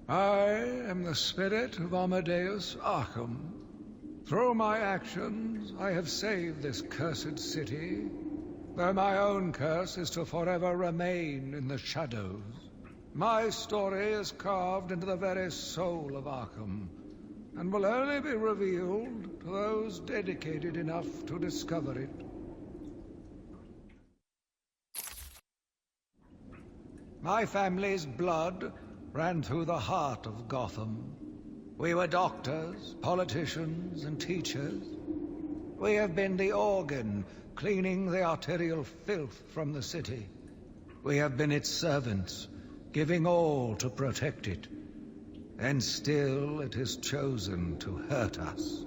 I am the spirit of Amadeus Arkham. Through my actions, I have saved this cursed city, though my own curse is to forever remain in the shadows. My story is carved into the very soul of Arkham, and will only be revealed to those dedicated enough to discover it. My family's blood ran through the heart of Gotham. We were doctors, politicians, and teachers. We have been the organ cleaning the arterial filth from the city. We have been its servants, giving all to protect it. And still it has chosen to hurt us.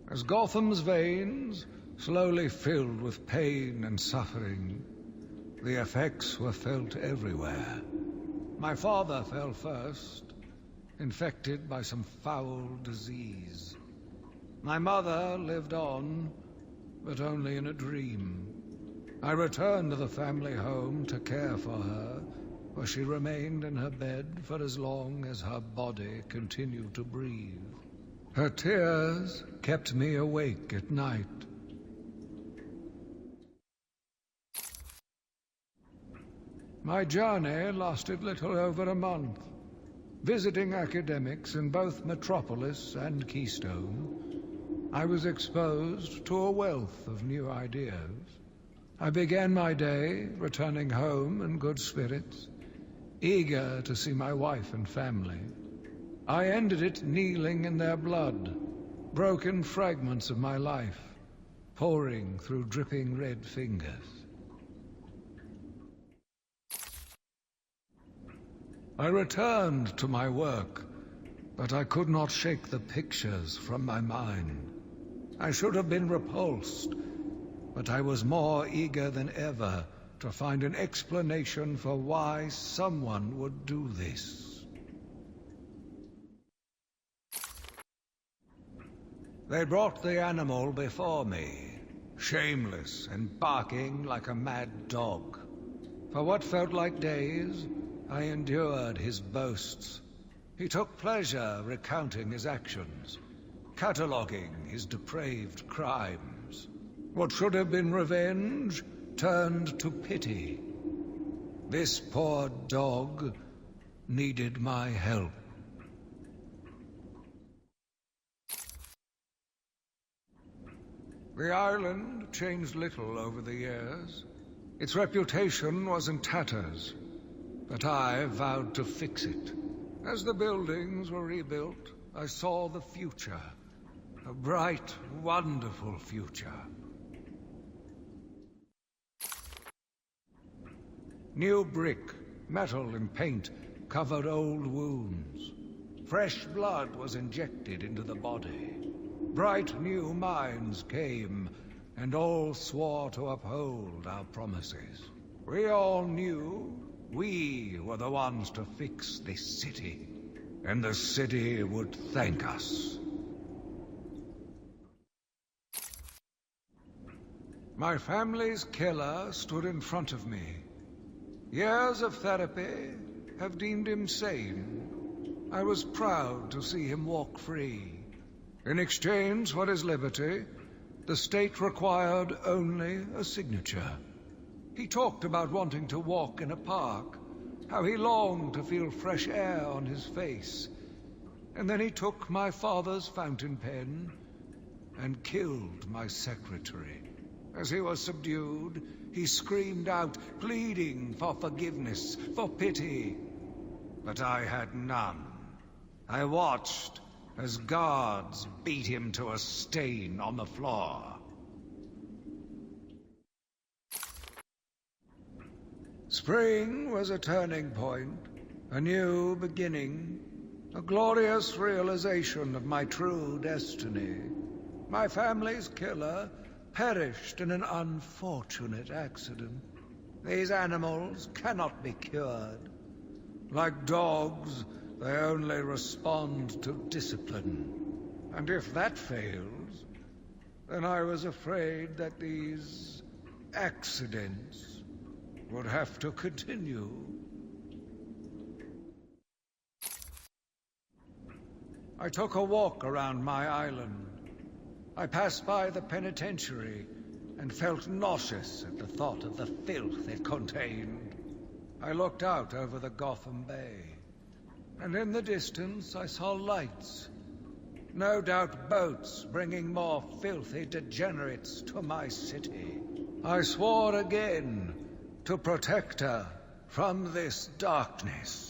As Gotham's veins slowly filled with pain and suffering, the effects were felt everywhere. My father fell first, infected by some foul disease. My mother lived on, but only in a dream. I returned to the family home to care for her, where she remained in her bed for as long as her body continued to breathe. Her tears kept me awake at night. My journey lasted little over a month, visiting academics in both Metropolis and Keystone. I was exposed to a wealth of new ideas. I began my day returning home in good spirits, eager to see my wife and family. I ended it kneeling in their blood, broken fragments of my life, pouring through dripping red fingers. I returned to my work, but I could not shake the pictures from my mind. I should have been repulsed, but I was more eager than ever to find an explanation for why someone would do this. They brought the animal before me, shameless and barking like a mad dog. For what felt like days, I endured his boasts. He took pleasure recounting his actions, cataloguing his depraved crimes. What should have been revenge turned to pity. This poor dog needed my help. The island changed little over the years. Its reputation was in tatters, but I vowed to fix it. As the buildings were rebuilt, I saw the future. A bright, wonderful future. New brick, metal, and paint covered old wounds. Fresh blood was injected into the body. Bright new minds came, and all swore to uphold our promises. We all knew we were the ones to fix this city, and the city would thank us. My family's killer stood in front of me. Years of therapy have deemed him sane. I was proud to see him walk free. In exchange for his liberty, the state required only a signature. He talked about wanting to walk in a park, how he longed to feel fresh air on his face. And then he took my father's fountain pen and killed my secretary. As he was subdued, he screamed out, pleading for forgiveness, for pity. But I had none. I watched as guards beat him to a stain on the floor. Spring was a turning point, a new beginning, a glorious realization of my true destiny. My family's killer perished in an unfortunate accident. These animals cannot be cured. Like dogs, they only respond to discipline. And if that fails, then I was afraid that these accidents would have to continue. I took a walk around my island. I passed by the penitentiary and felt nauseous at the thought of the filth it contained. I looked out over the Gotham Bay, and in the distance I saw lights. No doubt boats bringing more filthy degenerates to my city. I swore again to protect her from this darkness.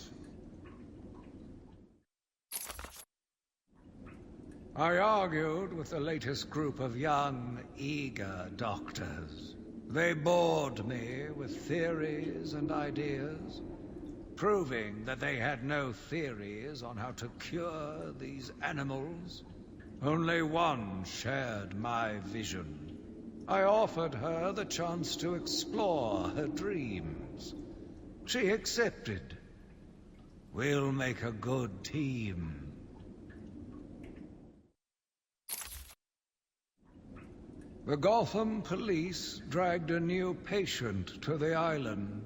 I argued with the latest group of young, eager doctors. They bored me with theories and ideas, proving that they had no theories on how to cure these animals. Only one shared my vision. I offered her the chance to explore her dreams. She accepted. We'll make a good team. The Gotham police dragged a new patient to the island.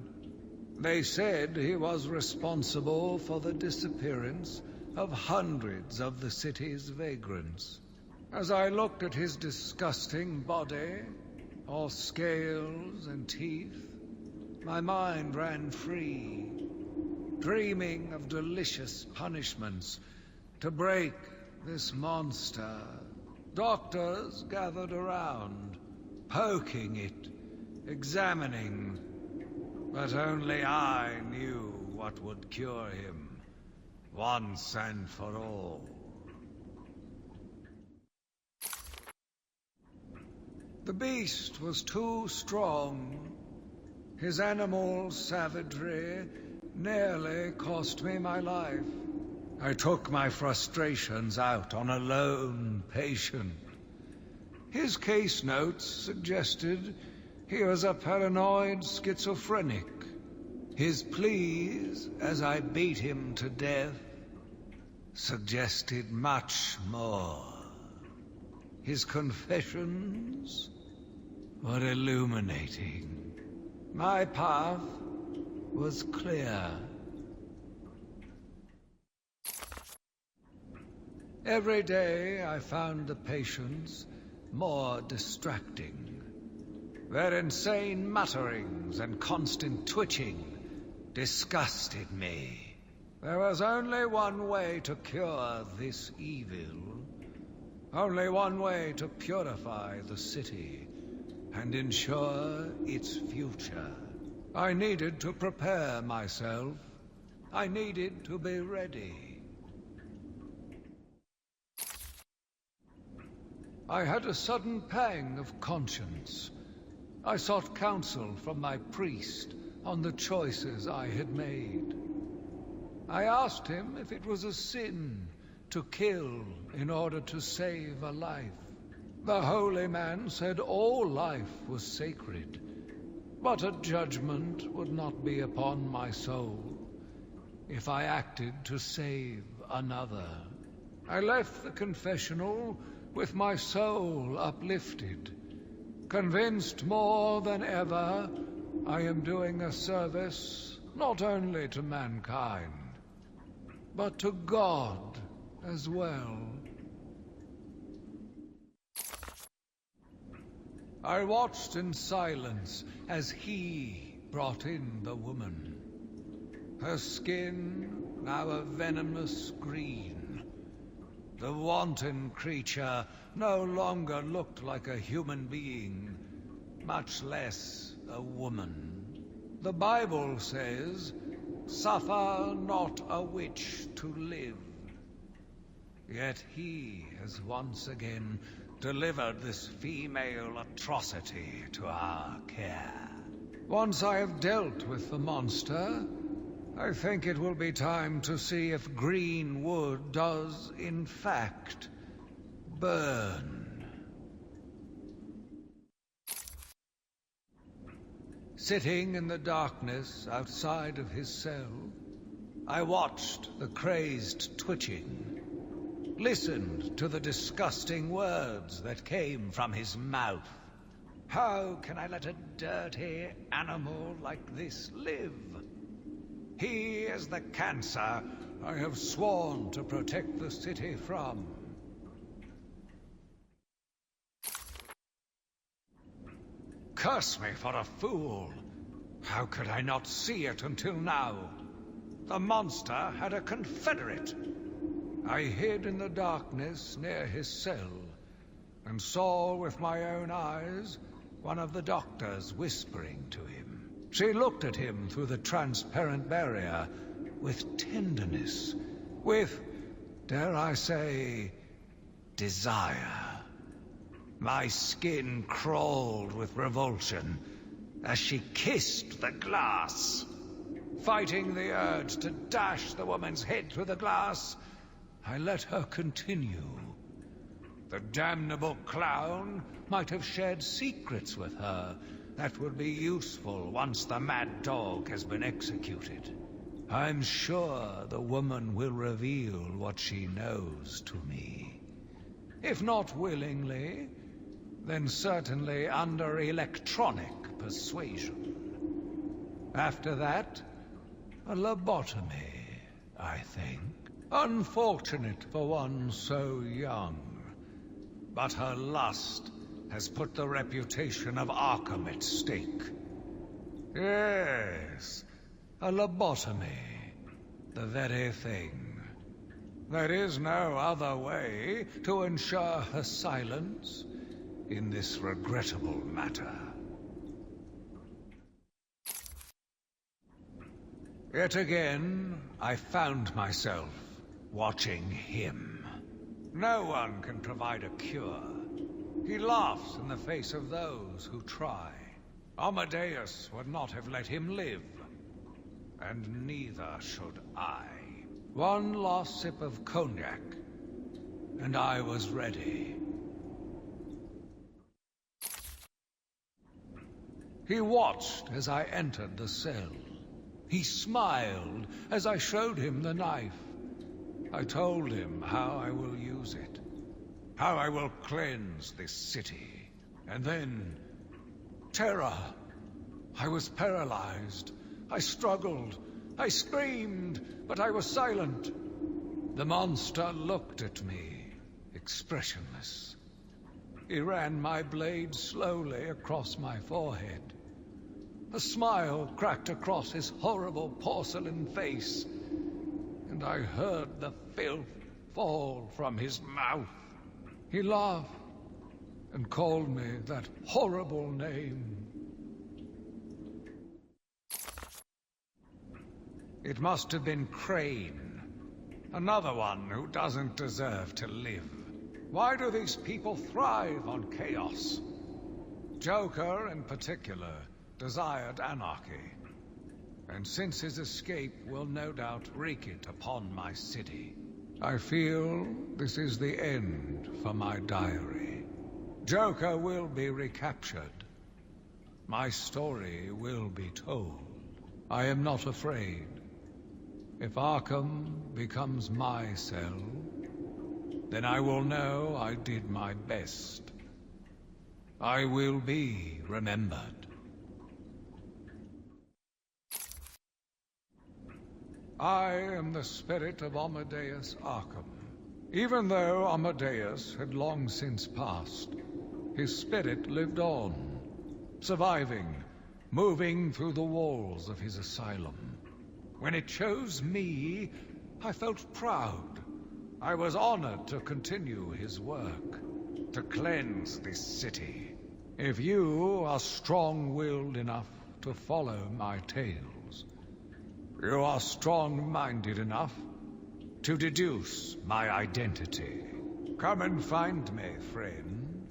They said he was responsible for the disappearance of hundreds of the city's vagrants. As I looked at his disgusting body, all scales and teeth, my mind ran free, dreaming of delicious punishments to break this monster. Doctors gathered around, poking it, examining, but only I knew what would cure him, once and for all. The beast was too strong. His animal savagery nearly cost me my life. I took my frustrations out on a lone patient. His case notes suggested he was a paranoid schizophrenic. His pleas, as I beat him to death, suggested much more. His confessions were illuminating. My path was clear. Every day I found the patients more distracting. Their insane mutterings and constant twitching disgusted me. There was only one way to cure this evil. Only one way to purify the city and ensure its future. I needed to prepare myself. I needed to be ready. I had a sudden pang of conscience. I sought counsel from my priest on the choices I had made. I asked him if it was a sin to kill in order to save a life. The holy man said all life was sacred, but a judgment would not be upon my soul if I acted to save another. I left the confessional with my soul uplifted, convinced more than ever I am doing a service not only to mankind, but to God as well. I watched in silence as he brought in the woman. Her skin now a venomous green. The wanton creature no longer looked like a human being, much less a woman. The Bible says, "Suffer not a witch to live." Yet he has once again delivered this female atrocity to our care. Once I have dealt with the monster, I think it will be time to see if green wood does, in fact, burn. Sitting in the darkness outside of his cell, I watched the crazed twitching, listened to the disgusting words that came from his mouth. How can I let a dirty animal like this live? He is the cancer I have sworn to protect the city from. Curse me for a fool! How could I not see it until now? The monster had a confederate. I hid in the darkness near his cell, and saw with my own eyes one of the doctors whispering to him. She looked at him through the transparent barrier with tenderness, with, dare I say, desire. My skin crawled with revulsion as she kissed the glass. Fighting the urge to dash the woman's head through the glass, I let her continue. The damnable clown might have shared secrets with her that would be useful once the mad dog has been executed. I'm sure the woman will reveal what she knows to me. If not willingly, then certainly under electronic persuasion. After that, a lobotomy, I think. Unfortunate for one so young. But her lust has put the reputation of Arkham at stake. Yes, a lobotomy. The very thing. There is no other way to ensure her silence in this regrettable matter. Yet again, I found myself watching him. No one can provide a cure. He laughs in the face of those who try. Amadeus would not have let him live. And neither should I. One last sip of cognac, and I was ready. He watched as I entered the cell. He smiled as I showed him the knife. I told him how I will use it, how I will cleanse this city. And then, terror. I was paralyzed. I struggled. I screamed, but I was silent. The monster looked at me, expressionless. He ran my blade slowly across my forehead. A smile cracked across his horrible porcelain face, and I heard the filth fall from his mouth. He laughed and called me that horrible name. It must have been Crane, another one who doesn't deserve to live. Why do these people thrive on chaos? Joker, in particular, desired anarchy, and since his escape will no doubt wreak it upon my city. I feel this is the end for my diary. Joker will be recaptured. My story will be told. I am not afraid. If Arkham becomes my cell, then I will know I did my best. I will be remembered. I am the spirit of Amadeus Arkham. Even though Amadeus had long since passed, his spirit lived on, surviving, moving through the walls of his asylum. When it chose me, I felt proud. I was honored to continue his work, to cleanse this city. If you are strong-willed enough to follow my tales, you are strong-minded enough to deduce my identity. Come and find me, friend.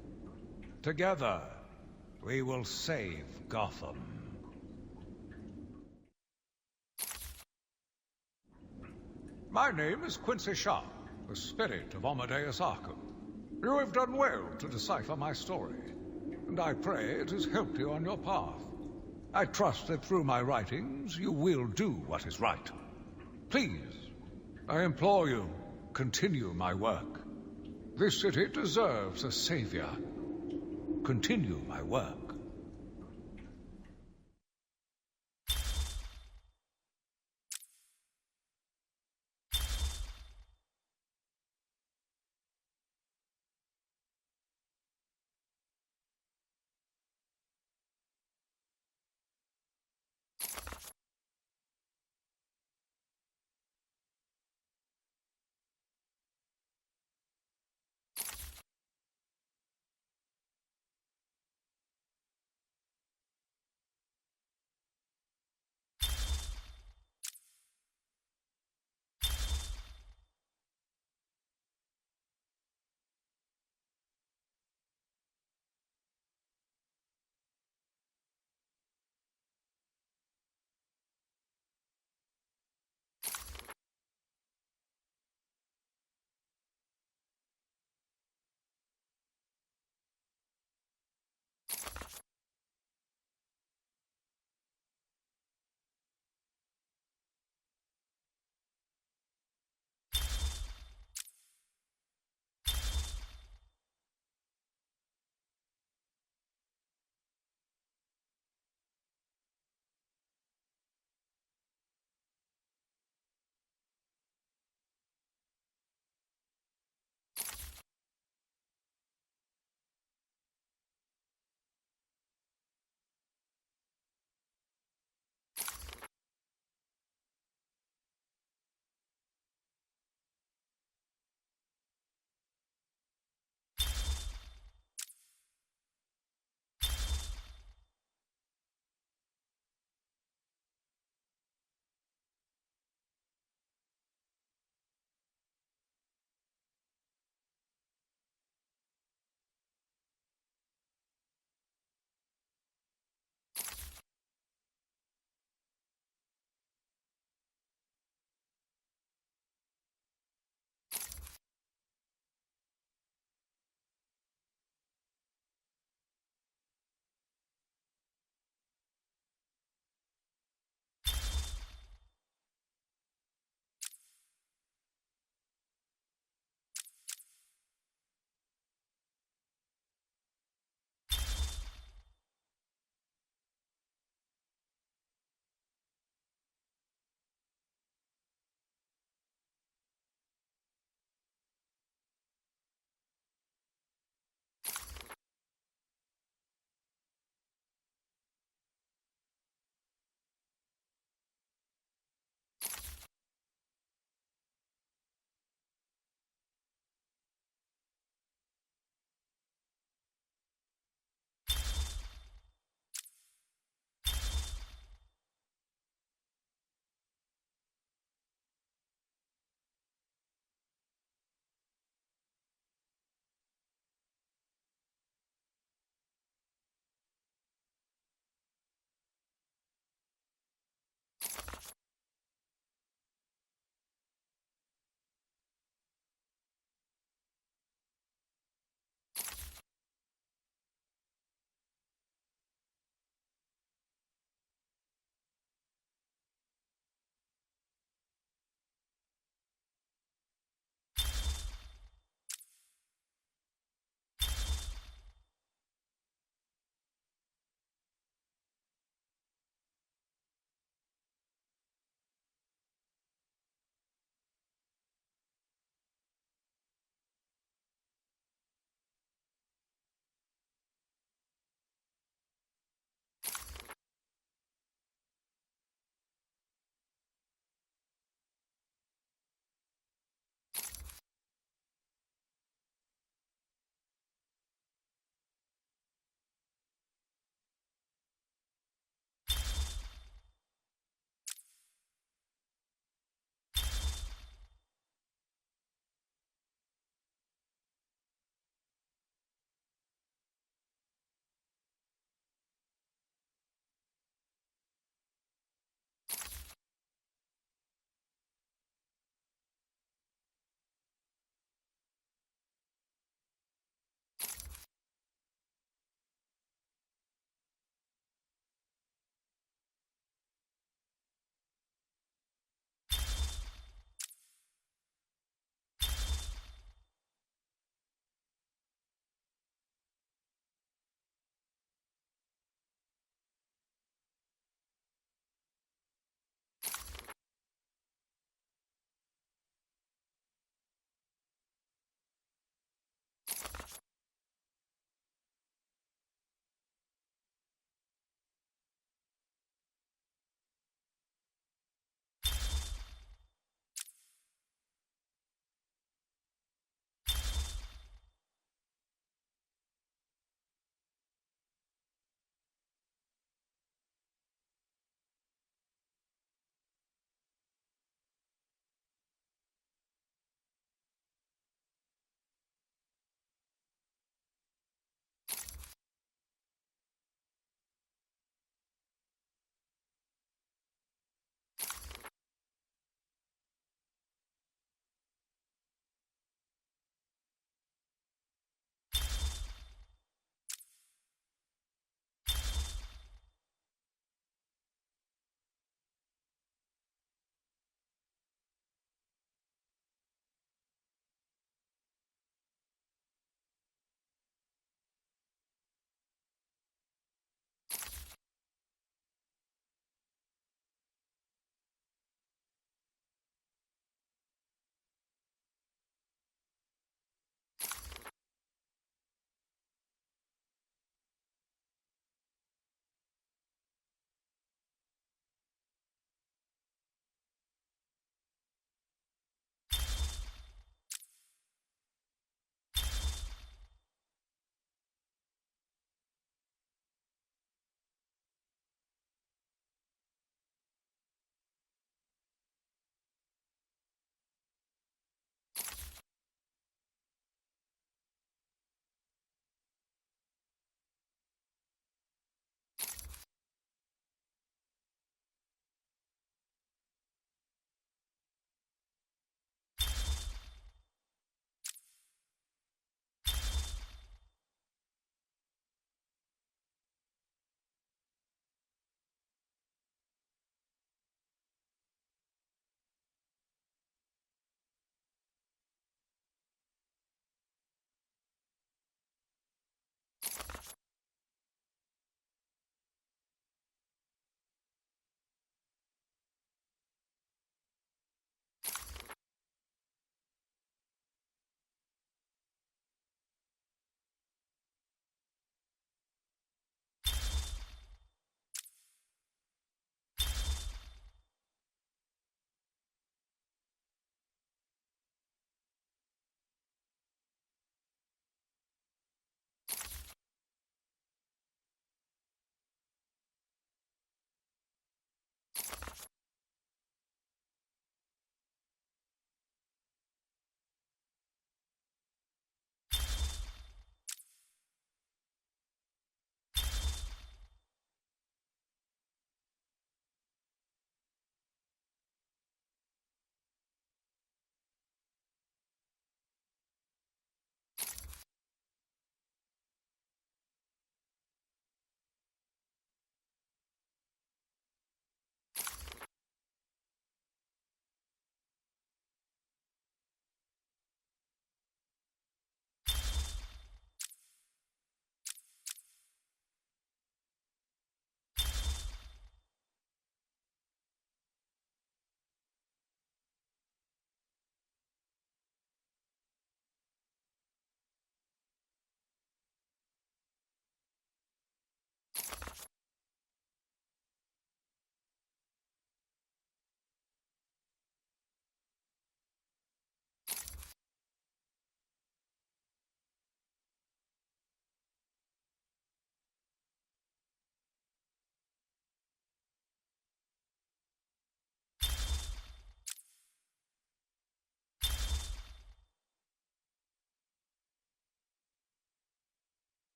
Together, we will save Gotham. My name is Quincy Sharp, the spirit of Amadeus Arkham. You have done well to decipher my story, and I pray it has helped you on your path. I trust that through my writings you will do what is right. Please, I implore you, continue my work. This city deserves a savior. Continue my work.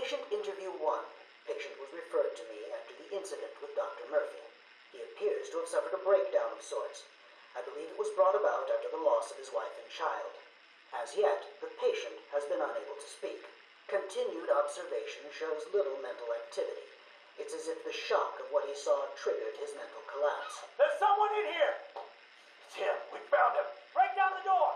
Patient interview 1. Patient was referred to me after the incident with Dr. Murphy. He appears to have suffered a breakdown of sorts. I believe it was brought about after the loss of his wife and child. As yet, the patient has been unable to speak. Continued observation shows little mental activity. It's as if the shock of what he saw triggered his mental collapse. There's someone in here! It's him. We found him. Break down the door!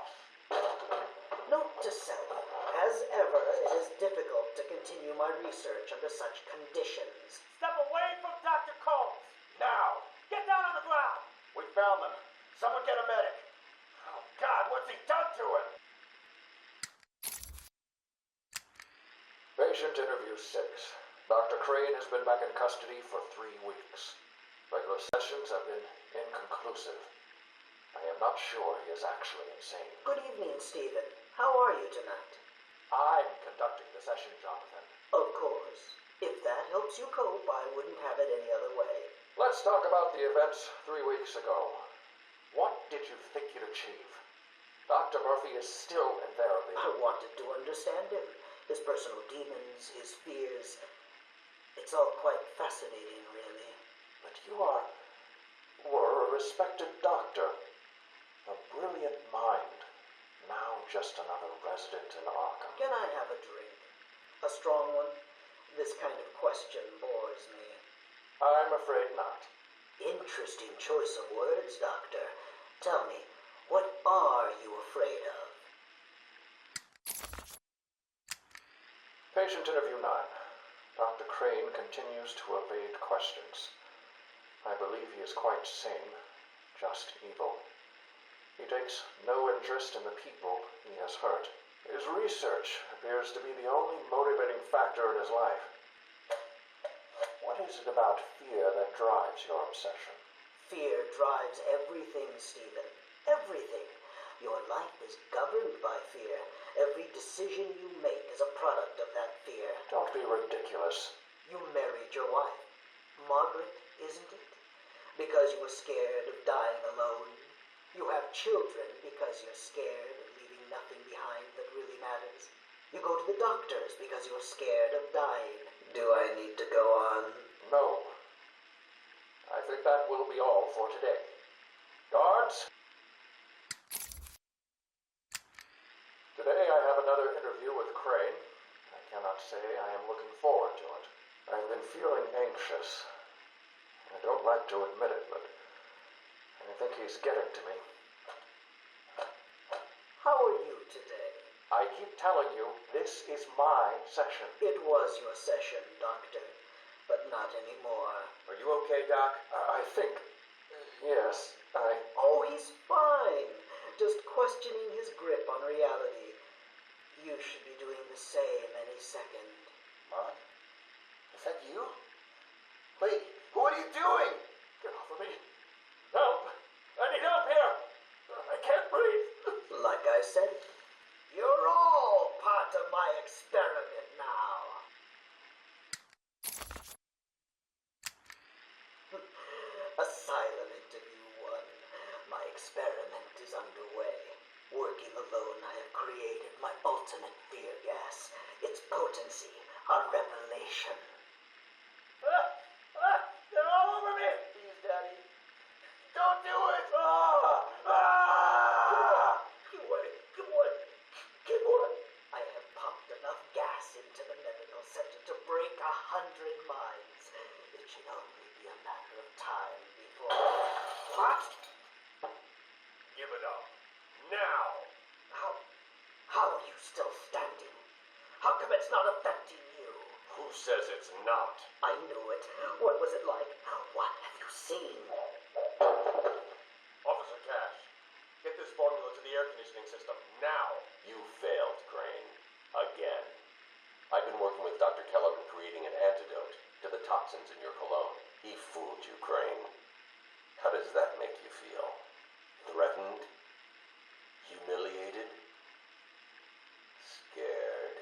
Note to self. As ever, it is difficult to continue my research under such conditions. Step away from Dr. Combs. Now! Get down on the ground! We found them. Someone get a medic. Oh, God, what's he done to him? Patient interview 6. Dr. Crane has been back in custody for 3 weeks. Regular sessions have been inconclusive. I am not sure he is actually insane. Good evening, Stephen. How are you tonight? I'm conducting the session, Jonathan. Of course. If that helps you cope, I wouldn't have it any other way. Let's talk about the events 3 weeks ago. What did you think you'd achieve? Dr. Murphy is still in therapy. I wanted to understand him. His personal demons, his fears. It's all quite fascinating, really. But you were a respected doctor. A brilliant mind. Now just another resident in Arkham. Can I have a drink? A strong one? This kind of question bores me. I'm afraid not. Interesting choice of words, Doctor. Tell me, what are you afraid of? Patient interview 9. Dr. Crane continues to evade questions. I believe he is quite sane, just evil. He takes no interest in the people he has hurt. His research appears to be the only motivating factor in his life. What is it about fear that drives your obsession? Fear drives everything, Stephen. Everything. Your life is governed by fear. Every decision you make is a product of that fear. Don't be ridiculous. You married your wife, Margaret, isn't it? Because you were scared of dying alone. You have children because you're scared of leaving nothing behind that really matters. You go to the doctors because you're scared of dying. Do I need to go on? No. I think that will be all for today. Guards? Today I have another interview with Crane. I cannot say I am looking forward to it. I've been feeling anxious. I don't like to admit it, but I think he's getting to me. How are you today? I keep telling you, this is my session. It was your session, Doctor, but not anymore. Are you okay, Doc? I think... yes, Oh, he's fine. Just questioning his grip on reality. You should be doing the same any second. Moth? Is that you? Wait, what are you doing? Get off of me. Help! I need help here! I can't breathe. Like I said, you're all part of my experiment now. Asylum interview 1. My experiment is underway. Working alone, I have created my ultimate fear gas. Its potency, a revelation. They're all over me! Please, Daddy. Don't do it! Come on. I have pumped enough gas into the medical center to break 100 minds. It should only be a matter of time before... What? Give it up. Now! How are you still standing? How come it's not affecting you? Who says it's not? I knew it. What was it like? What have you seen? Officer Cash, get this formula to the air conditioning system now. You failed, Crane. Again. I've been working with Dr. Keller in creating an antidote to the toxins in your cologne. He fooled you, Crane. How does that make you feel? Threatened? Humiliated? Scared?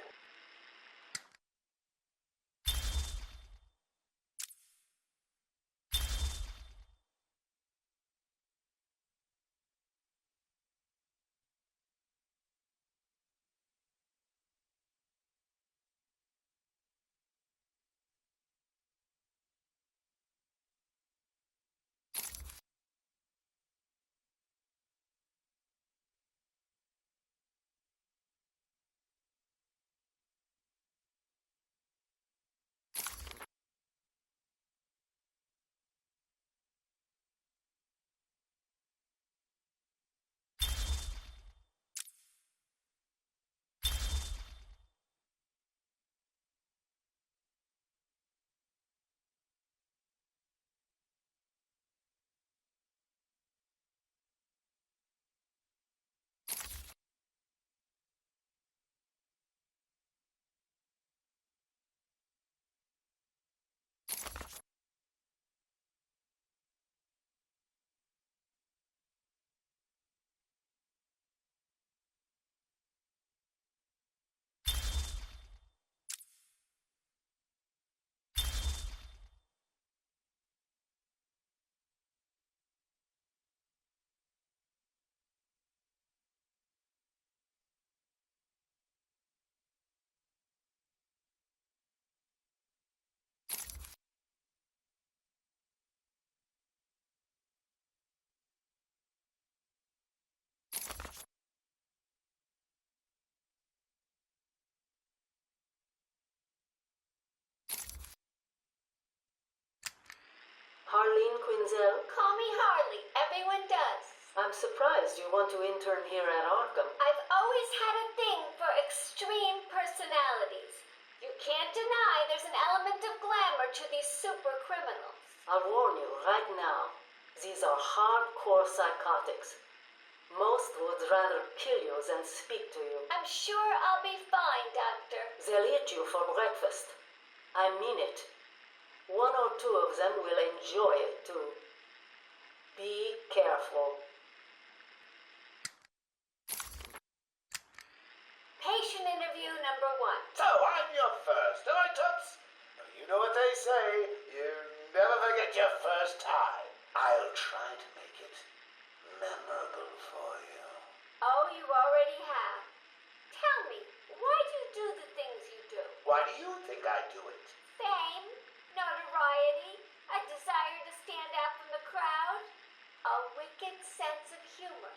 Harleen Quinzel? Call me Harley. Everyone does. I'm surprised you want to intern here at Arkham. I've always had a thing for extreme personalities. You can't deny there's an element of glamour to these super criminals. I'll warn you right now. These are hardcore psychotics. Most would rather kill you than speak to you. I'm sure I'll be fine, Doctor. They'll eat you for breakfast. I mean it. One or two of them will enjoy it too. Be careful. Patient interview number 1. So, I'm your first, am I, Toots? You know what they say, you never forget your first time. I'll try to make it memorable for you. Oh, you already have. Tell me, why do you do the things you do? Why do you think I do it? Fame, notoriety, a desire to stand out from the crowd, a wicked sense of humor.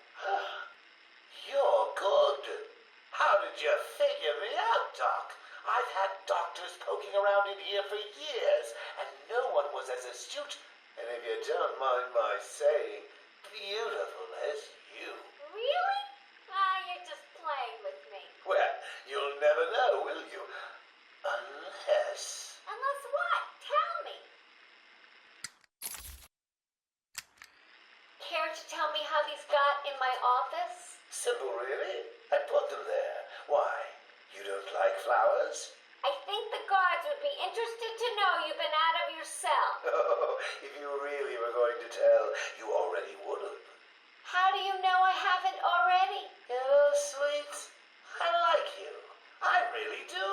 You're good. How did you figure me out, Doc? I've had doctors poking around in here for years, and no one was as astute, and if you don't mind my saying, beautiful as you. Really? You're just playing with me. Well, you'll never know, will you? Unless... Unless what? Tell me. Care to tell me how these got in my office? Simple, really. I put them there. Why? You don't like flowers? I think the guards would be interested to know you've been out of your cell. Oh, if you really were going to tell, you already would have. How do you know I haven't already? Oh, sweet. I like you. I really do.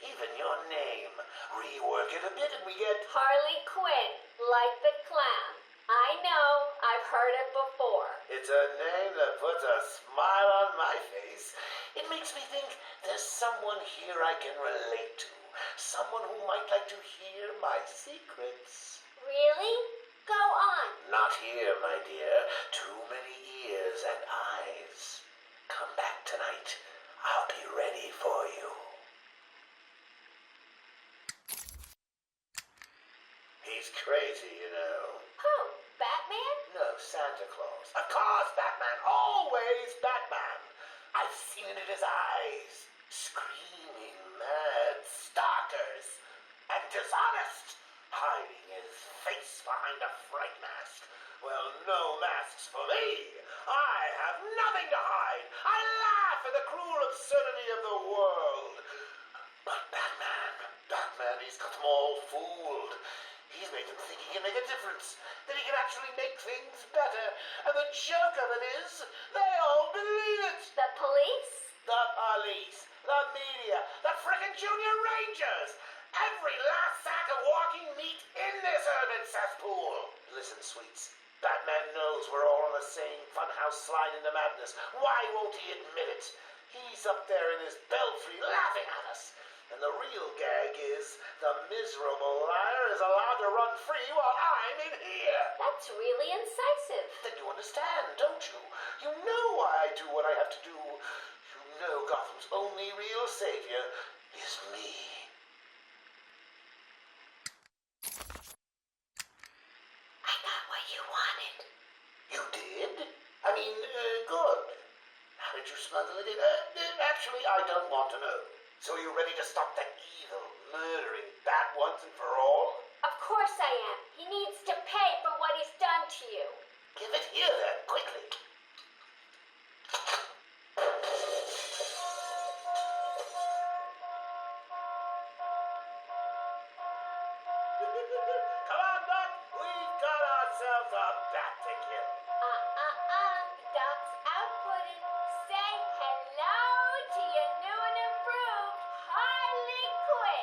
Even your name. Rework it a bit and we get... Harley Quinn, like the clown. I know, I've heard it before. It's a name that puts a smile on my face. It makes me think there's someone here I can relate to. Someone who might like to hear my secrets. Really? Go on. Not here, my dear. Too many ears and eyes. Come back tonight. I'll be ready for you. He's crazy, you know. Who? Batman? No, Santa Claus. Of course, Batman. Always Batman. I've seen it in his eyes. Screaming mad starters. And dishonest. Hiding his face behind a fright mask. Well, no masks for me. I have nothing to hide. I laugh at the cruel absurdity of the world. But Batman, he's got them all fooled. He's made them think he can make a difference, that he can actually make things better. And the joke of it is, they all believe it. The police? The police, the media, the frickin' junior rangers. Every last sack of walking meat in this urban cesspool. Listen, sweets. Batman knows we're all on the same funhouse slide into madness. Why won't he admit it? He's up there in his belfry laughing at us. And the real gag is the miserable liar is allowed to run free while I'm in here. That's really incisive. Then you understand, don't you? You know why I do what I have to do. You know Gotham's only real savior is me. I got what you wanted. You did? I mean, good. How did you smuggle it in? Actually, I don't want to know. So you ready to stop that evil, murdering bat once and for all? Of course I am. He needs to pay for what he's done to you. Give it here then, quickly. Come on, Doc. We've got ourselves a bat to kill. Doc's outputting. Say hello to your new and improved Harley Quinn.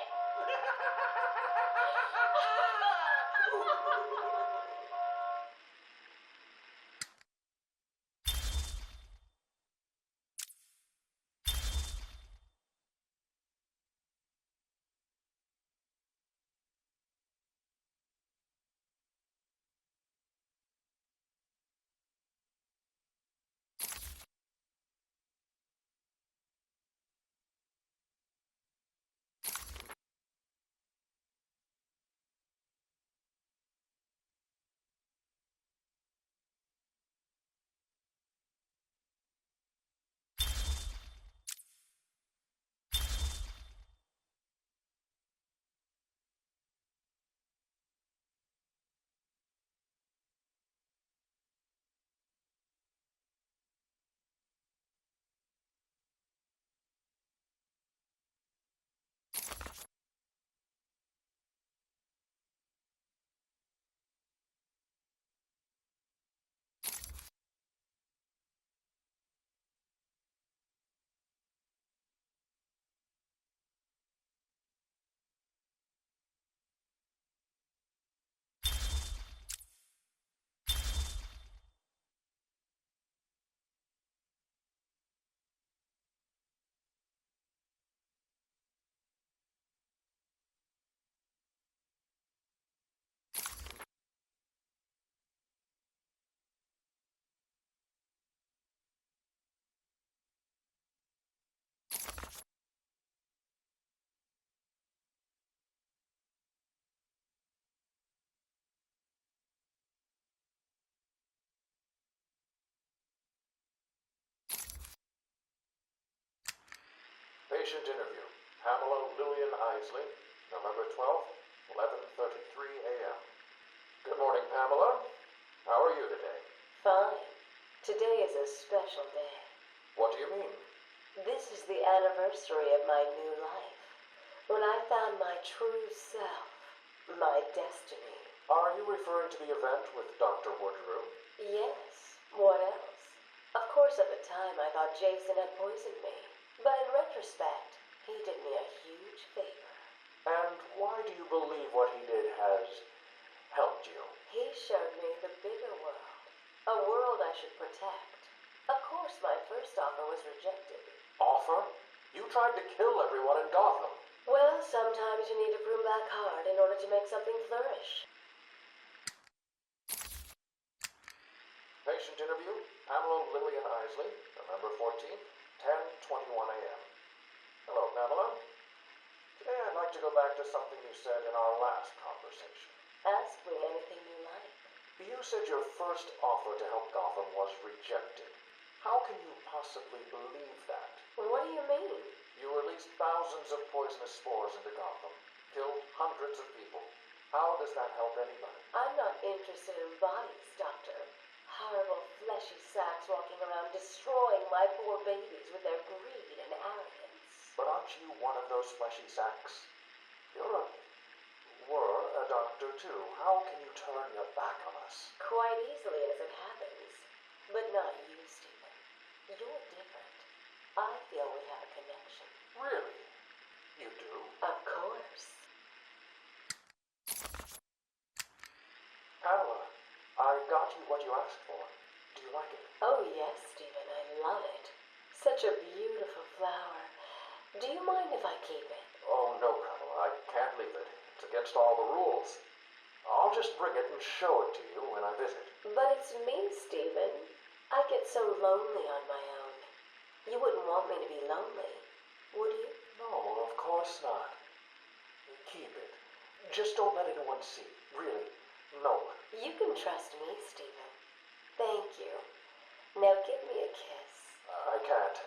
Patient interview. Pamela Lillian Isley, November 12th, 11:33 a.m. Good morning, Pamela. How are you today? Fine. Today is a special day. What do you mean? This is the anniversary of my new life. When I found my true self, my destiny. Are you referring to the event with Dr. Woodrow? Yes. What else? Of course, at the time, I thought Jason had poisoned me. But in retrospect, he did me a huge favor. And why do you believe what he did has helped you? He showed me the bigger world. A world I should protect. Of course, my first offer was rejected. Offer? You tried to kill everyone in Gotham. Well, sometimes you need to prune back hard in order to make something flourish. Patient interview. Pamela Lillian Isley, November 14th, 10:21 a.m. Hello, Pamela. Today I'd like to go back to something you said in our last conversation. Ask me anything you like. You said your first offer to help Gotham was rejected. How can you possibly believe that? What do you mean? You released thousands of poisonous spores into Gotham, killed hundreds of people. How does that help anybody? I'm not interested in bodies, Doctor. Horrible fleshy sacks walking around destroying my poor babies with their greed and arrogance. But aren't you one of those fleshy sacks? Were a doctor too. How can you turn your back on us? Quite easily as it happens. But not you, Stephen. You're different. I feel we have a connection. Really? You do? Of course. Pamela, I got you what you asked for. Do you like it? Oh, yes, Stephen. I love it. Such a beautiful flower. Do you mind if I keep it? Oh, no, Pamela. I can't leave it. It's against all the rules. I'll just bring it and show it to you when I visit. But it's me, Stephen. I get so lonely on my own. You wouldn't want me to be lonely, would you? No, of course not. Keep it. Just don't let anyone see. Really. No one. You can trust me, Stephen. Thank you. Now give me a kiss. I can't.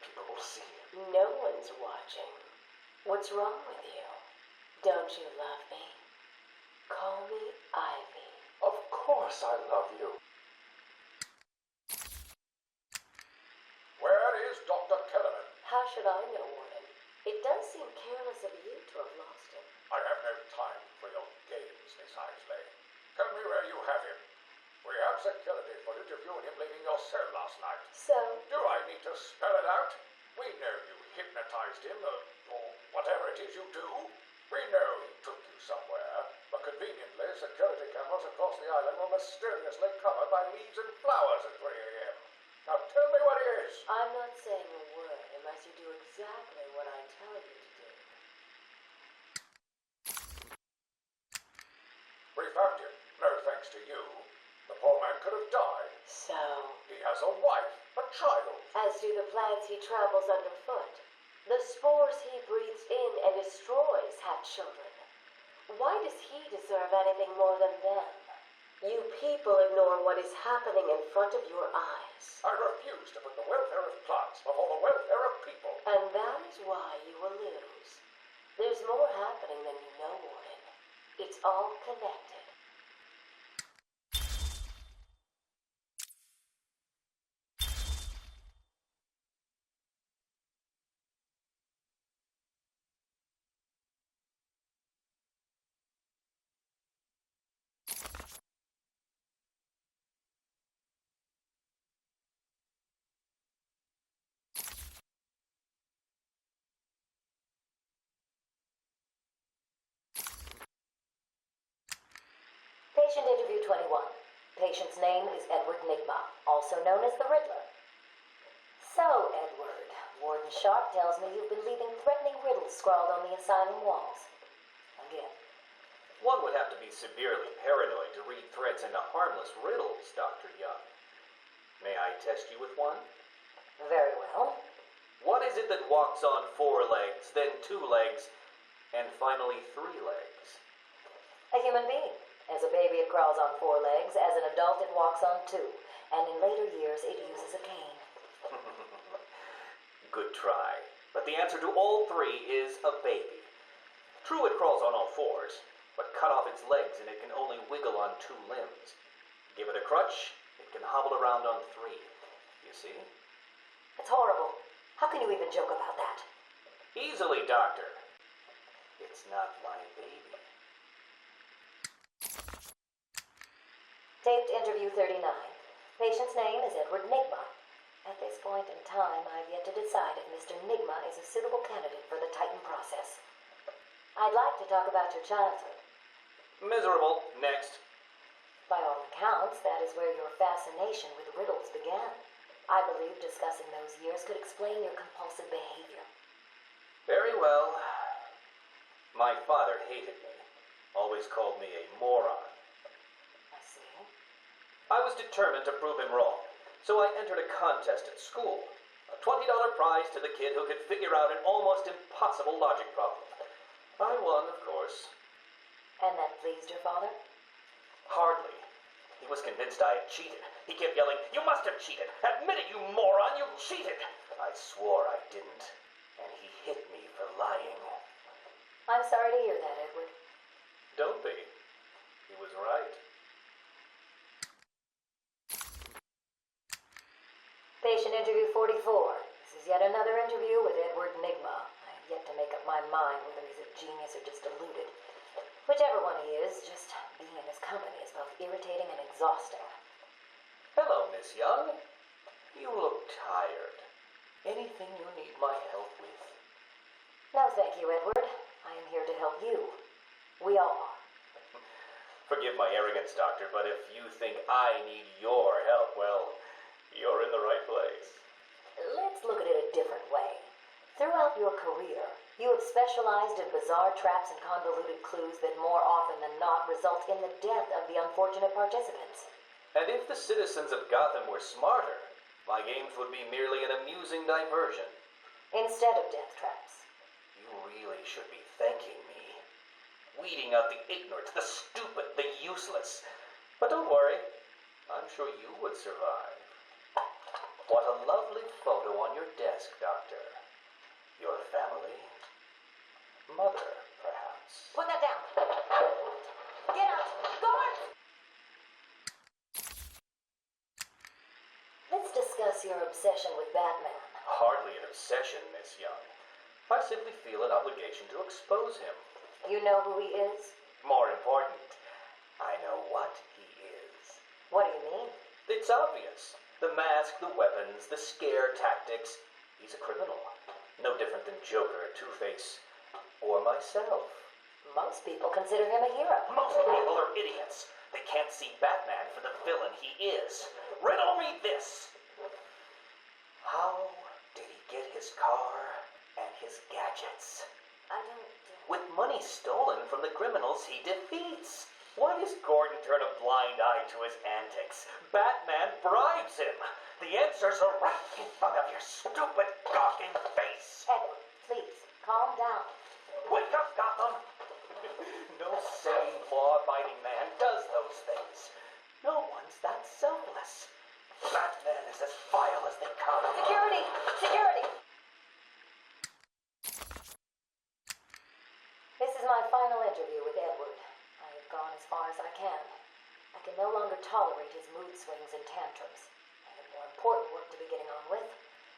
People will see. No one's watching. What's wrong with you? Don't you love me? Call me Ivy. Of course I love you. Where is Dr. Kellerman? How should I know, Warden? It does seem careless of you to have lost him. I have no time for your games, Miss Isley. Tell me where you have him. We have security footage of you and him leaving your cell last night. So, Do I need to spell it out? We know you hypnotized him, or whatever it is you do. We know he took you somewhere, but conveniently, security cameras across the island were mysteriously covered by leaves and flowers at 3 a.m. Now tell me what he is. I'm not saying a word unless you do exactly what I tell you to do. We found him, no thanks to you. The poor man could have died. So, He has a wife, a child. as do the plants he tramples underfoot. The spores he breathes in and destroys have children. Why does he deserve anything more than them? You people ignore what is happening in front of your eyes. I refuse to put the welfare of plants before the welfare of people. And that is why you will lose. There's more happening than you know, Warden. It's all connected. Patient interview 21. Patient's name is Edward Nigma, also known as the Riddler. So, Edward, Warden Sharp tells me you've been leaving threatening riddles scrawled on the asylum walls. Again. One would have to be severely paranoid to read threats into harmless riddles, Dr. Young. May I test you with one? Very well. What is it that walks on 4 legs, then 2 legs, and finally 3 legs? A human being. As a baby, it crawls on 4 legs. As an adult, it walks on 2. And in later years, it uses a cane. Good try. but the answer to all three is a baby. True, it crawls on all fours, but cut off its legs and it can only wiggle on 2 limbs. Give it a crutch, it can hobble around on 3. You see? It's horrible. How can you even joke about that? Easily, Doctor. It's not my baby. Taped interview 39. Patient's name is Edward Nigma. At this point in time, I've yet to decide if Mr. Nigma is a suitable candidate for the Titan process. I'd like to talk about your childhood. Miserable. Next. By all accounts, that is where your fascination with riddles began. I believe discussing those years could explain your compulsive behavior. Very well. My father hated me. Always called me a moron. I see. I was determined to prove him wrong, so I entered a contest at school. A $20 prize to the kid who could figure out an almost impossible logic problem. I won, of course. And that pleased your father? Hardly. He was convinced I had cheated. He kept yelling, "You must have cheated! Admit it, you moron! You cheated!" I swore I didn't, and he hit me for lying. I'm sorry to hear that, Edward. Don't be. He was right. Patient interview 44. This is yet another interview with Edward Nigma. I have yet to make up my mind whether he's a genius or just deluded. Whichever one he is, just being in his company is both irritating and exhausting. Hello, Miss Young. You look tired. Anything you need my help with? No, thank you, Edward. I am here to help you. We all are. Forgive my arrogance, Doctor, but if you think I need your help, well, you're in the right place. Let's look at it a different way. Throughout your career, you have specialized in bizarre traps and convoluted clues that more often than not result in the death of the unfortunate participants. And if the citizens of Gotham were smarter, my games would be merely an amusing diversion. Instead of death traps. You really should be thanking me. Weeding out the ignorant, the stupid, the useless. But don't worry, I'm sure you would survive. What a lovely photo on your desk, Doctor. Your family? Mother, perhaps. Put that down. Get out. Guard! Let's discuss your obsession with Batman. Hardly an obsession, Miss Young. I simply feel an obligation to expose him. You know who he is? More important, I know what he is. What do you mean? It's obvious. The mask, the weapons, the scare tactics. He's a criminal. No different than Joker, Two-Face, or myself. Most people consider him a hero. Most people are idiots. They can't see Batman for the villain he is. Riddle me this. How did he get his car and his gadgets? I don't... With money stolen from the criminals he defeats. Why does Gordon turn a blind eye to his antics? Batman bribes him. The answers are right in front of your stupid, gawking face. Edward, please, calm down. Wake up, Gotham! No sane, law-abiding man does those things. No one's that selfless. Batman is as vile as they come. Security! Security! This is my final interview with Edward. I have gone as far as I can. I can no longer tolerate his mood swings and tantrums. I have more important work to be getting on with.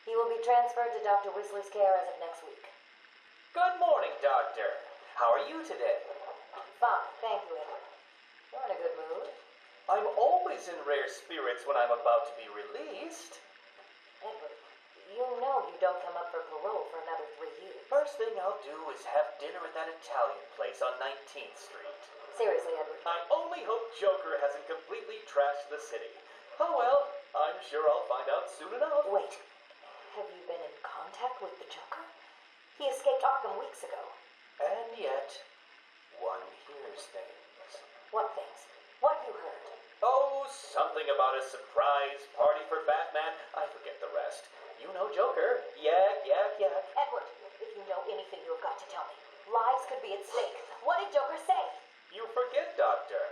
He will be transferred to Dr. Whistler's care as of next week. Good morning, Doctor. How are you today? Fine, thank you, Edward. You're in a good mood. I'm always in rare spirits when I'm about to be released. Edward, you know you don't come up for parole for another 3 years. First thing I'll do is have dinner at that Italian place on 19th Street. Seriously, Edward. I only hope Joker hasn't completely trashed the city. Oh well, I'm sure I'll find out soon enough. Wait, have you been in contact with the Joker? He escaped Arkham weeks ago. And yet, one hears things. What things? What you heard? Oh, something about a surprise party for Batman. I forget the rest. You know Joker. Yak, yak, yak. Edward, if you know anything, you've got to tell me. Lives could be at stake. What did Joker say? You forget, Doctor.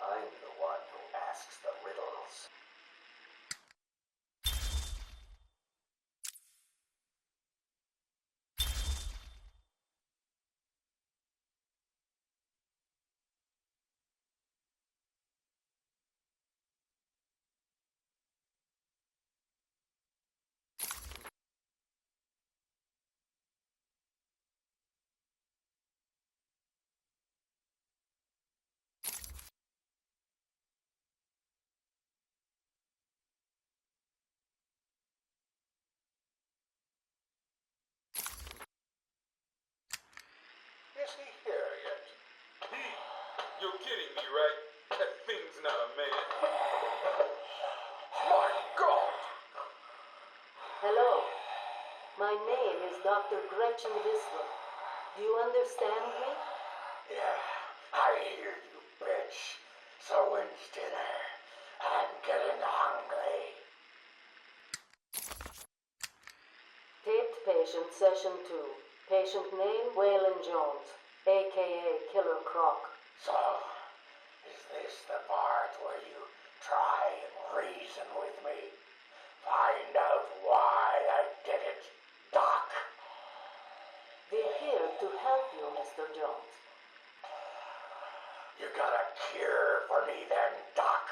I'm the one who asks the riddles. You're kidding me, right? That thing's not a man. My God! Hello. My name is Dr. Gretchen Whistler. Do you understand me? Yeah, I hear you, bitch. So when's dinner? I'm getting hungry. Taped patient, session 2. Patient name, Waylon Jones, a.k.a. Killer Croc. So, is this the part where you try and reason with me? Find out why I did it, Doc. We're here to help you, Mr. Jones. You got a cure for me then, Doc?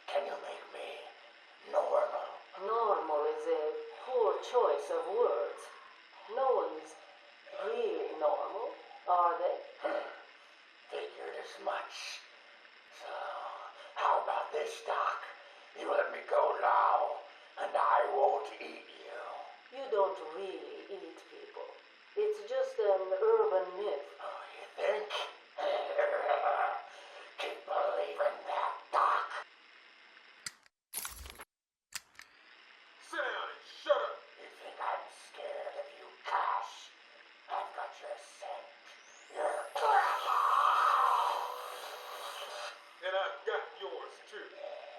Can you make me normal? Normal is a poor choice of words. No one's really normal, are they? Figured as much. So, how about this, Doc? You let me go now, and I won't eat you. You don't really eat people. It's just an urban myth. Oh, you think? Keep believing that, Doc. Sit down and shut up. You think I'm scared of you, Cash? I've got your scent. You're And I've got yours too.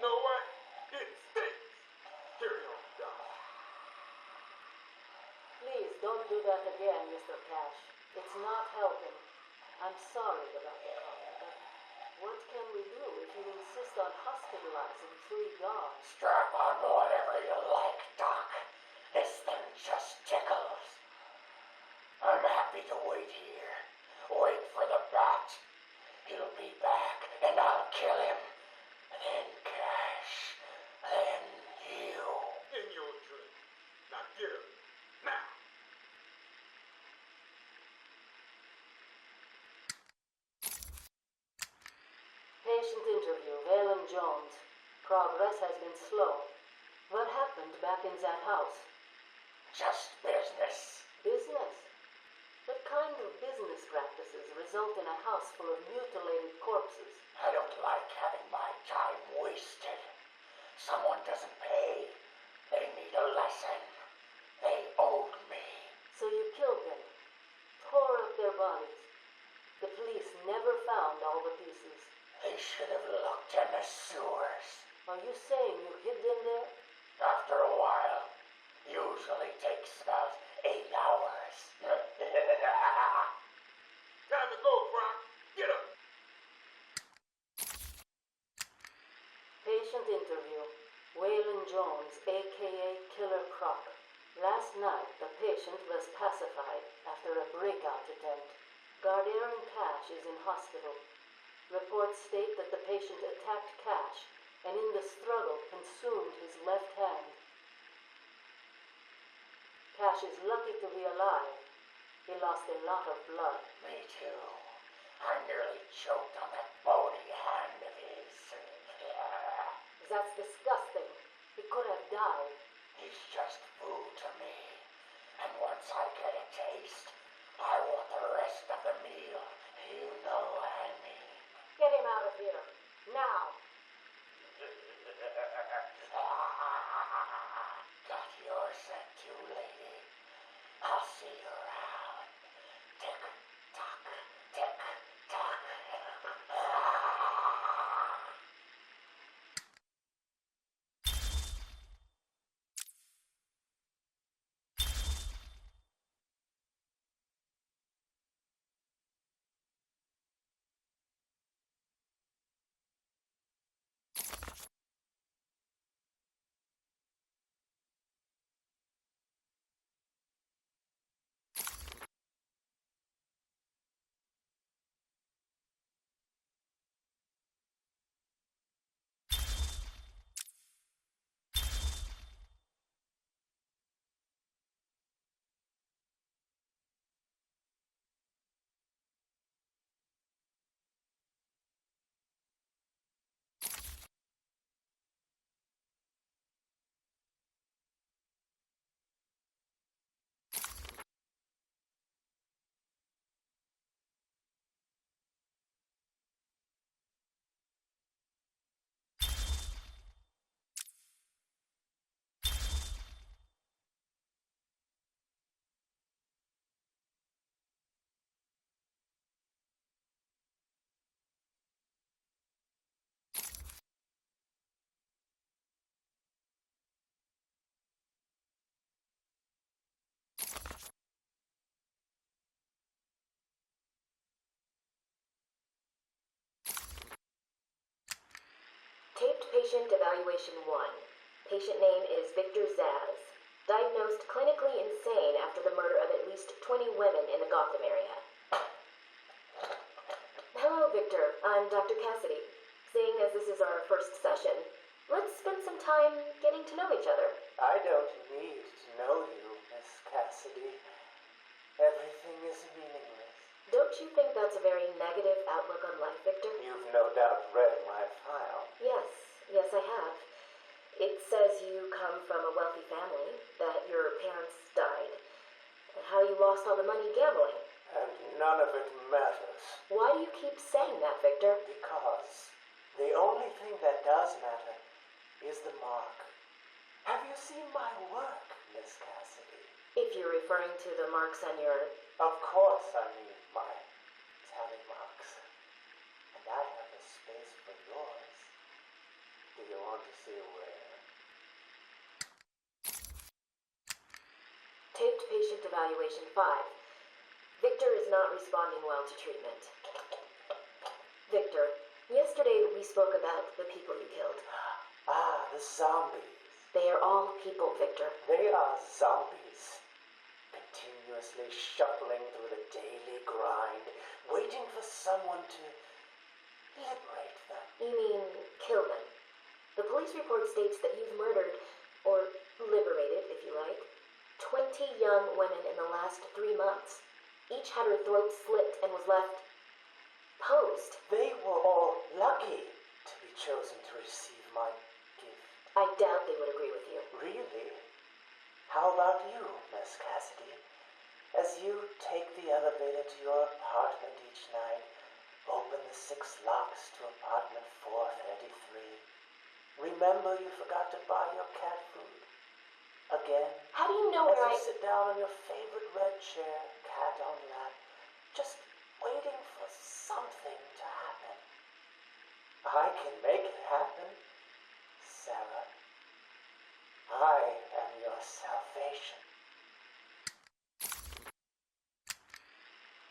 Know what? It stinks. Carry on, Doc. Please don't do that again, Mr. Cash. It's not helping. I'm sorry about the comment, but what can we do if you insist on hospitalizing 3 guards? Strap on whatever you like, Doc. This thing just tickles. I'm happy to wait here. Wait for the bat. He'll be back, and I'll kill him. Then Cash. Then you. In your dream. Now get up. Now. Patient interview, Waylon Jones. Progress has been slow. What happened back in that house? Just business. Business? What kind of business practices result in a house full of mutilated corpses? I don't like having my time wasted. Someone doesn't pay. They need a lesson. They owed me. So you killed them, tore up their bodies. The police never found all the pieces. They should have looked in the sewers. Are you saying you hid them there? After a while. Usually takes about 8 hours. Time to go, Croc. Get up. Patient interview. Waylon Jones, a.k.a. Killer Croc. Last night, the patient was pacified after a breakout attempt. Aaron Cash is in hospital. Reports state that the patient attacked Cash and in the struggle consumed his left hand. Cash is lucky to be alive. He lost a lot of blood. Me too. I nearly choked on that bony hand of his. That's disgusting. He could have died. He's just food to me. And once I get a taste, I want the rest of the meal. You know what I mean. Get him out of here. Now. Got your scent too, lady. I'll see you around. Tick-tock, tick-tock. Patient Evaluation 1. Patient name is Victor Zsasz. Diagnosed clinically insane after the murder of at least 20 women in the Gotham area. Hello, Victor. I'm Dr. Cassidy. Seeing as this is our first session, let's spend some time getting to know each other. I don't need to know you, Miss Cassidy. Everything is meaningless. Don't you think that's a very negative outlook on life, Victor? You've no doubt read my file. Yes, I have. It says you come from a wealthy family, that your parents died, and how you lost all the money gambling. And none of it matters. Why do you keep saying that, Victor? Because the only thing that does matter is the mark. Have you seen my work, Miss Cassidy? If you're referring to the marks on your... Of course I mean my tally marks. And I have a space for yours. Do you want to see where? Taped Patient Evaluation 5. Victor is not responding well to treatment. Victor, yesterday we spoke about the people you killed. Ah, the zombies. They are all people, Victor. They are zombies. Continuously shuffling through the daily grind, waiting for someone to liberate them. You mean kill them? The police report states that you've murdered, or liberated, if you like, 20 young women in the last 3 months. Each had her throat slit and was left posed. They were all lucky to be chosen to receive my gift. I doubt they would agree with you. Really? How about you, Miss Cassidy? As you take the elevator to your apartment each night, open the 6 locks to apartment 433. Remember you forgot to buy your cat food. Again. How do you know where As you sit down on your favorite red chair, cat on lap, just waiting for something to happen. I can make it happen, Sarah. I am your salvation.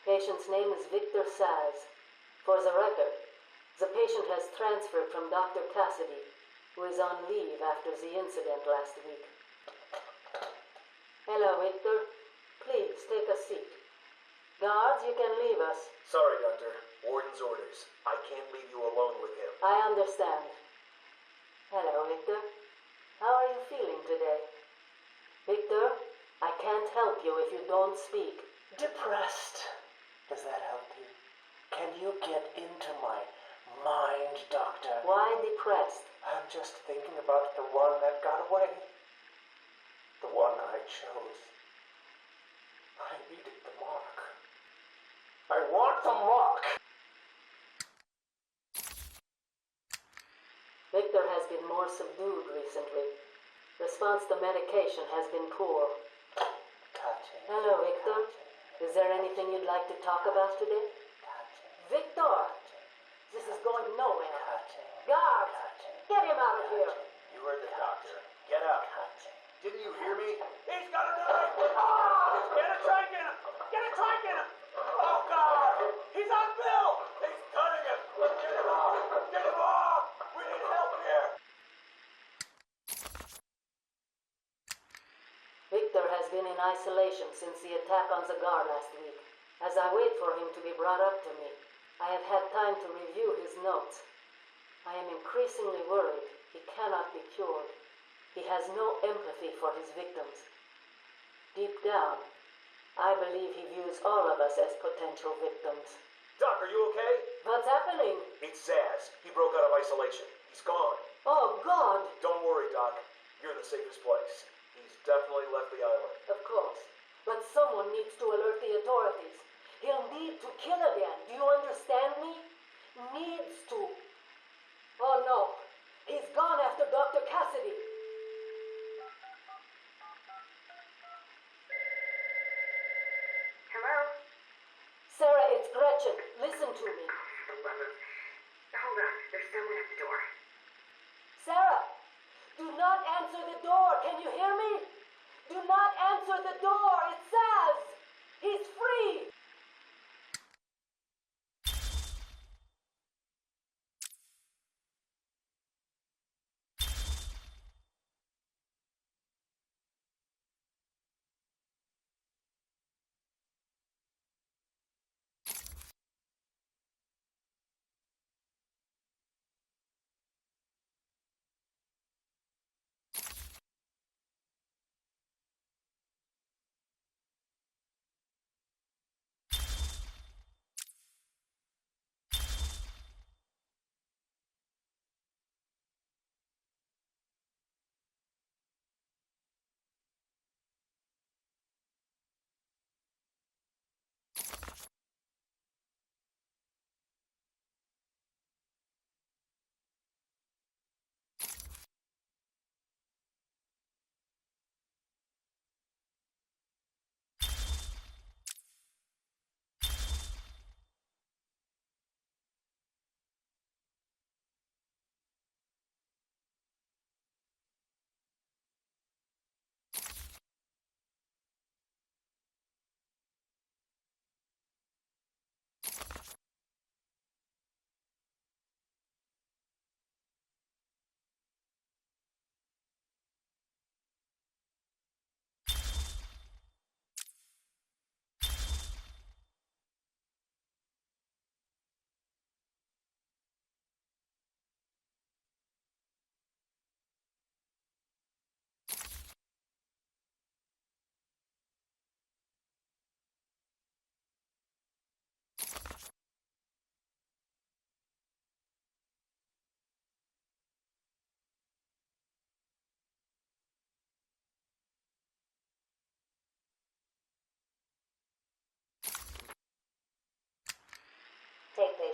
Patient's name is Victor Zsasz. For the record, the patient has transferred from Dr. Cassidy, who is on leave after the incident last week. Hello, Victor. Please, take a seat. Guards, you can leave us. Sorry, Doctor. Warden's orders. I can't leave you alone with him. I understand. Hello, Victor. How are you feeling today? Victor, I can't help you if you don't speak. Depressed. Does that help you? Can you get into my mind, Doctor? Why depressed? I'm just thinking about the one that got away. The one I chose. I needed the mark. I want the mark! Victor has been more subdued recently. Response to medication has been poor. Touching. Hello, Victor. Is there anything you'd like to talk about today? Victor! This is going nowhere. Guards! Get him out of here! You heard the doctor. Get up. Didn't you hear me? He's got a knife! Ah! Get a trike in him! Get a trike in him! Oh, God! He's on Bill! He's cutting him! Get him off! Get him off! We need help here! Victor has been in isolation since the attack on the guard last week. As I wait for him to be brought up to me, I have had time to review his notes. I am increasingly worried he cannot be cured. He has no empathy for his victims. Deep down, I believe he views all of us as potential victims. Doc, are you okay? What's happening? It's Zsasz. He broke out of isolation. He's gone. Oh, God! Don't worry, Doc. You're in the safest place. He's definitely left the island. Of course. But someone needs to alert the authorities. He'll need to kill again. Do you understand me? Needs to. Oh, no. He's gone after Dr. Cassidy. Hello? Sarah, it's Gretchen. Listen to me. Hold on. There's someone at the door. Sarah, do not answer the door. Can you hear me? Do not answer the door. It's Zsasz. He's free.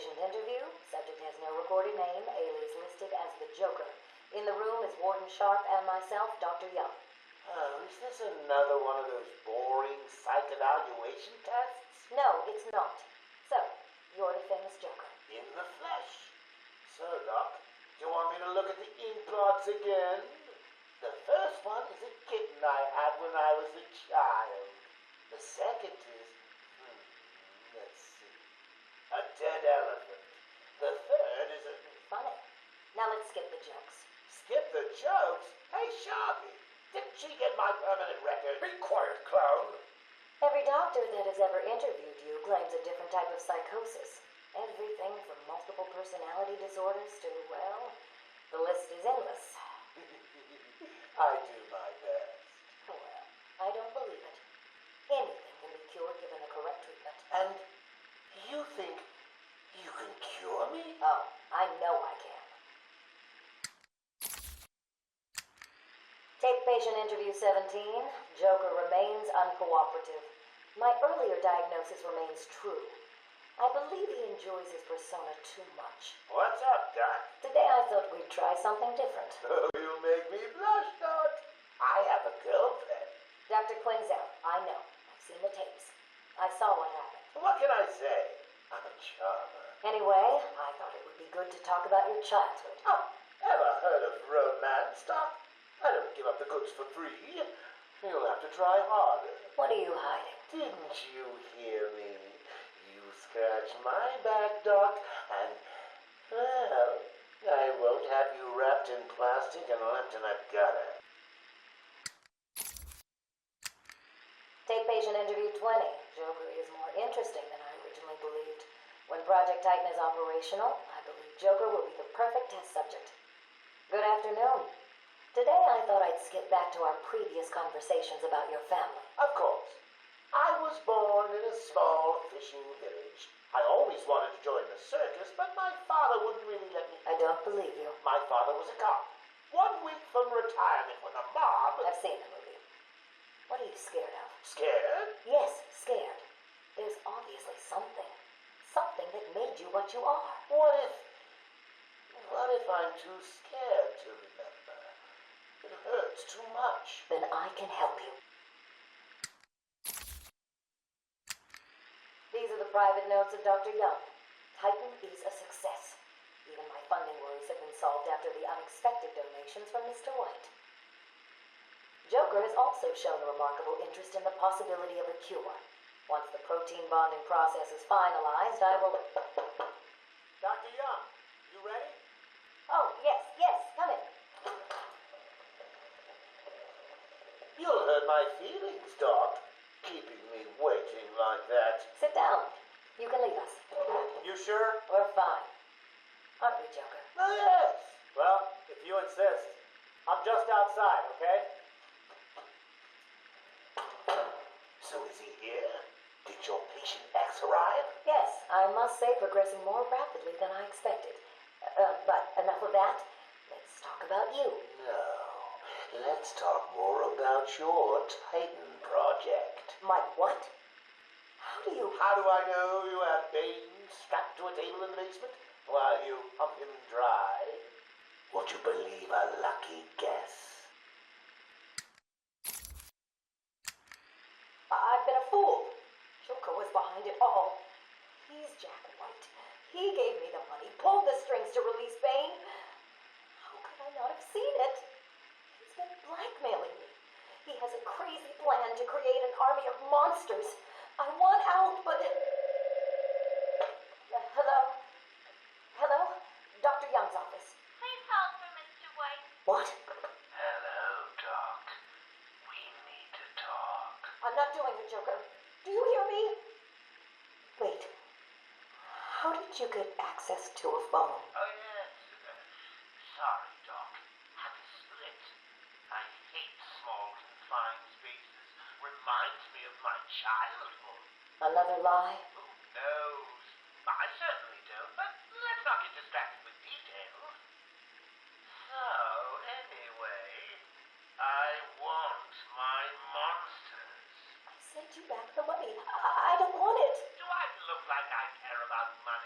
patient interview. Subject has no recorded name. Alias listed as the Joker. In the room is Warden Sharp and myself, Dr. Young. Oh, is this another one of those boring psych evaluation tests? No, it's not. So, you're the famous Joker. In the flesh. So, Doc, do you want me to look at the ink blots again? The first one is a kitten I had when I was a child. The second is, let's see, a dead elephant. The third is a... Funny. Now let's skip the jokes. Skip the jokes? Hey, Sharpie, didn't she get my permanent record? Be quiet, clown. Every doctor that has ever interviewed you claims a different type of psychosis. Everything from multiple personality disorders to, well, the list is endless. I do my best. Well, I don't believe it. Anything can be cured given a correct treatment. And you think you can cure me? Oh, I know I can. Take patient interview 17. Joker remains uncooperative. My earlier diagnosis remains true. I believe he enjoys his persona too much. What's up, Doc? Today I thought we'd try something different. Oh, you make me blush, Doc. I have a girlfriend. Dr. Quinn's out. I know. I've seen the tapes. I saw what happened. What can I say? I'm a charmer. Anyway, I thought it would be good to talk about your childhood. Oh, ever heard of romance, Doc? I don't give up the goods for free. You'll have to try harder. What are you hiding? Didn't you hear me? You scratch my back, Doc, and, well, I won't have you wrapped in plastic and left in a gutter. Take patient interview 20. Joker is more interesting than I originally believed. When Project Titan is operational, I believe Joker will be the perfect test subject. Good afternoon. Today I thought I'd skip back to our previous conversations about your family. Of course. I was born in a small fishing village. I always wanted to join the circus, but my father wouldn't really let me. I don't believe you. My father was a cop. 1 week from retirement when a mob... I've seen the movie. What are you scared of? Scared? Yes, scared. There's obviously something. Something that made you what you are. What if I'm too scared to remember? It hurts too much. Then I can help you. These are the private notes of Dr. Young. Titan is a success. Even my funding worries have been solved after the unexpected donations from Mr. White. Joker has also shown a remarkable interest in the possibility of a cure. Once the protein bonding process is finalized, I will... Dr. Young, you ready? Oh, yes, come in. You'll hurt my feelings, Doc, keeping me waiting like that. Sit down. You can leave us. You sure? We're fine. Aren't we, Joker? Oh, yes. Well, if you insist. I'm just outside, okay? So is he here? Did your patient X arrive? Yes, I must say progressing more rapidly than I expected. But enough of that. Let's talk about you. No. Let's talk more about your Titan project. My what? How do I know you have Bane strapped to a table in the basement while you pump him dry? Would you believe a lucky guess? I've been a fool. Joker was behind it all. He's Jack White. He gave me the money, pulled the strings to release Bane. How could I not have seen it? He's been blackmailing me. He has a crazy plan to create an army of monsters. I want out, but... Hello? Hello? Dr. Young's office. Please hold for Mr. White. What? Hello, Doc. We need to talk. I'm not doing it, Joker. Do you hear me? Wait. How did you get access to a phone? Oh, yes. Sorry, Doc. Had to split. I hate small, confined spaces. Reminds me of my childhood. Another lie? Who knows? I certainly don't, but let's not get distracted with details. So, anyway, I want my monsters. I sent you back the money. I don't want it. Do I look like I care about money?